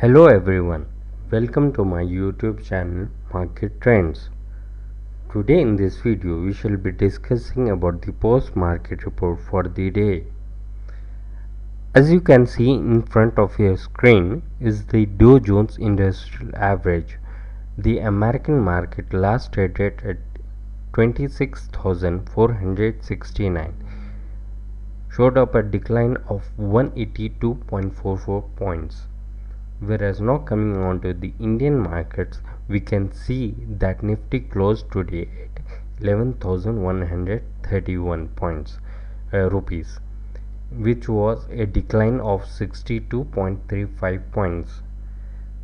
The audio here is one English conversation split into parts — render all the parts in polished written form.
Hello everyone, welcome to my YouTube channel Market Trends. Today in this video we shall be discussing about the post-market report for the day. As you can see in front of your screen is the Dow Jones Industrial Average. The American market last traded at 26,469, showed up a decline of 182.44 points. Whereas now coming on to the Indian markets, we can see that Nifty closed today at 11,131 points rupees, which was a decline of 62.35 points.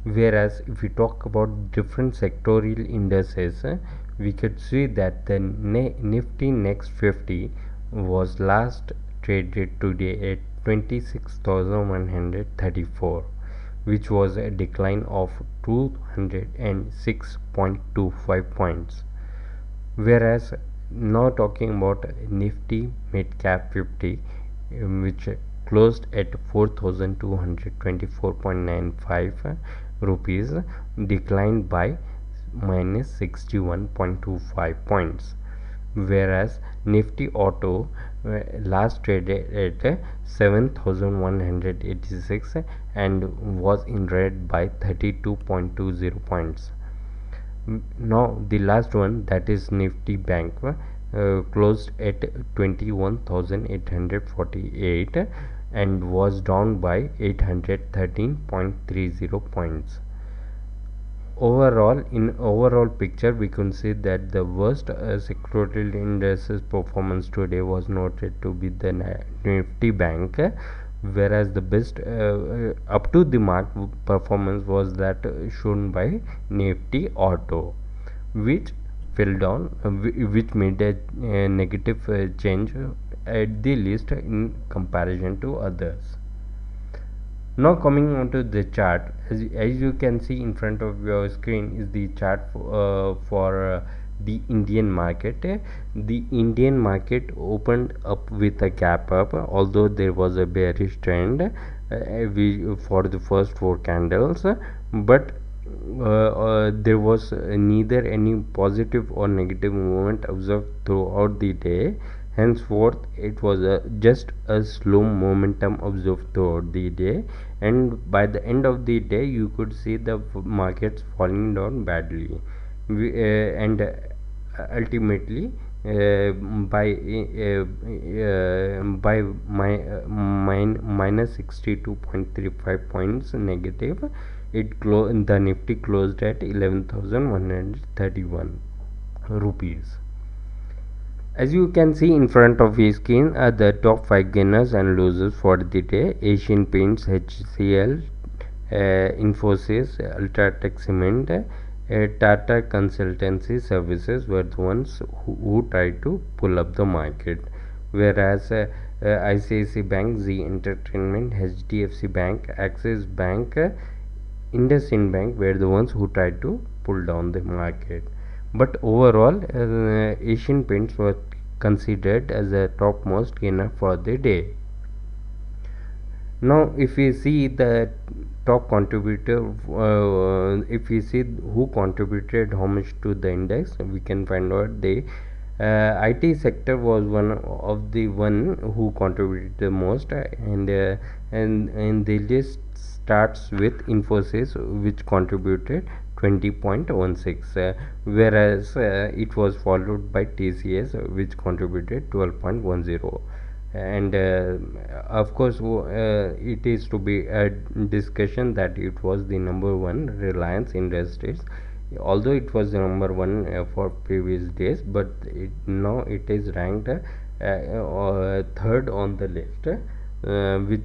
Whereas if we talk about different sectorial indices, we could see that the Nifty Next 50 was last traded today at 26,134, which was a decline of 206.25 points. Whereas now talking about Nifty Mid Cap 50, which closed at 4,224.95 rupees, declined by minus 61.25 points. Whereas Nifty Auto last traded at 7,186 and was in red by 32.20 points. Now the last one, that is Nifty Bank, closed at 21,848 and was down by 813.30 points. Overall, in overall picture, we can see that the worst sectorial indices performance today was noted to be the Nifty Bank, whereas the best up to the mark performance was that shown by Nifty Auto, which fell down, which made a negative change at the least in comparison to others. Now coming on to the chart, as you can see in front of your screen is the chart for the Indian market. The Indian market opened up with a gap up, although there was a bearish trend for the first four candles, but there was neither any positive or negative movement observed throughout the day. Henceforth, it was just a slow momentum observed throughout the day, and by the end of the day, you could see the markets falling down badly, and ultimately by minus 62.35 points negative, the Nifty closed at 11,131 rupees. As you can see in front of your screen are the top 5 gainers and losers for the day. Asian Paints, HCL, Infosys, Ultratech Cement, Tata Consultancy Services were the ones who tried to pull up the market. Whereas ICICI Bank, Z Entertainment, HDFC Bank, Axis Bank, IndusInd Bank were the ones who tried to pull down the market. But overall, Asian Paints were considered as a topmost gainer for the day. Now, if we see the top contributor, if we see who contributed how much to the index, we can find out the IT sector was one of the one who contributed the most, and the list starts with Infosys, which contributed 20.16, whereas it was followed by TCS, which contributed 12.10. And of course it is to be a discussion that it was the number one Reliance Industries, although it was the number one for previous days, but now it is ranked third on the list,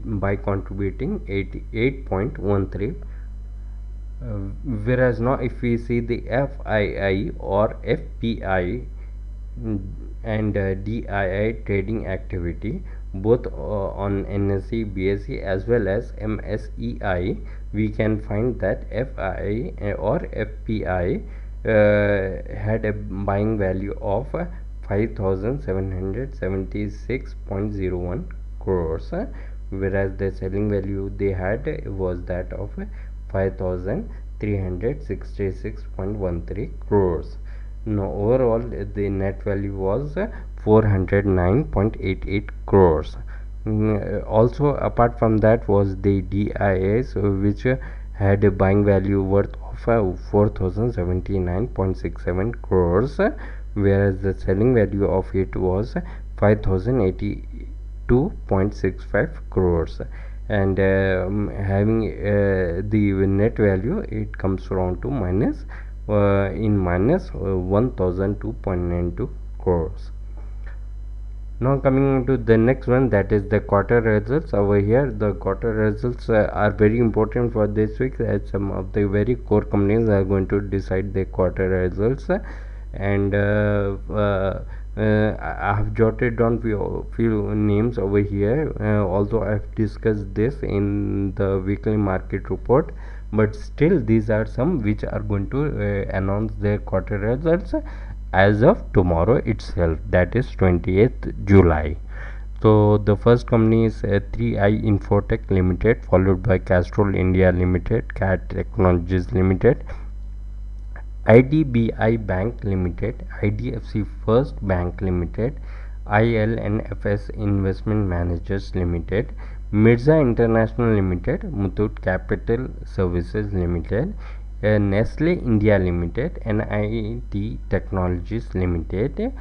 by contributing 88.13. Whereas now if we see the FII or FPI and DII trading activity, both on NSE, BSE as well as MSEI, we can find that FII or FPI had a buying value of 5,776.01 crores, whereas the selling value they had was that of 5,366.13 crores. Now overall the net value was 409.88 crores. Also apart from that was the DIS, which had a buying value worth of 4,079.67 crores, whereas the selling value of it was 5,082.65 crores. And having the net value, it comes around to minus 1,002.92 crores. Now coming to the next one, that is the quarter results. Over here the quarter results are very important for this week, as some of the very core companies are going to decide the quarter results. And I have jotted down few names over here, although I have discussed this in the weekly market report, but still these are some which are going to announce their quarter results as of tomorrow itself, that is 28th July. So the first company is 3i Infotech Limited, followed by Castrol India Limited, CAT Technologies Limited, IDBI Bank Limited, IDFC First Bank Limited, ILNFS Investment Managers Limited, Mirza International Limited, Muthoot Capital Services Limited, Nestle India Limited, NIT Technologies Limited,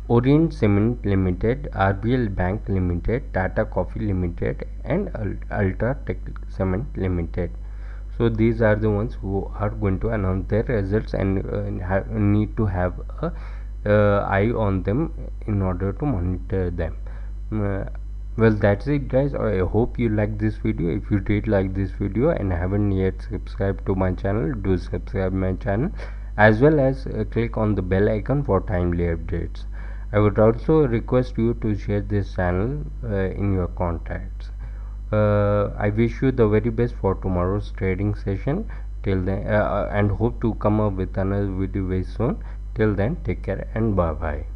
Orient Cement Limited, RBL Bank Limited, Tata Coffee Limited, and Ultratech Cement Limited. So these are the ones who are going to announce their results, and need to have a eye on them in order to monitor them. Well, that's it guys. I hope you liked this video. If you did like this video and haven't yet subscribed to my channel, do subscribe my channel, as well as click on the bell icon for timely updates. I would also request you to share this channel in your contacts. I wish you the very best for tomorrow's trading session. Till then, and hope to come up with another video very soon. Till then, take care and bye bye.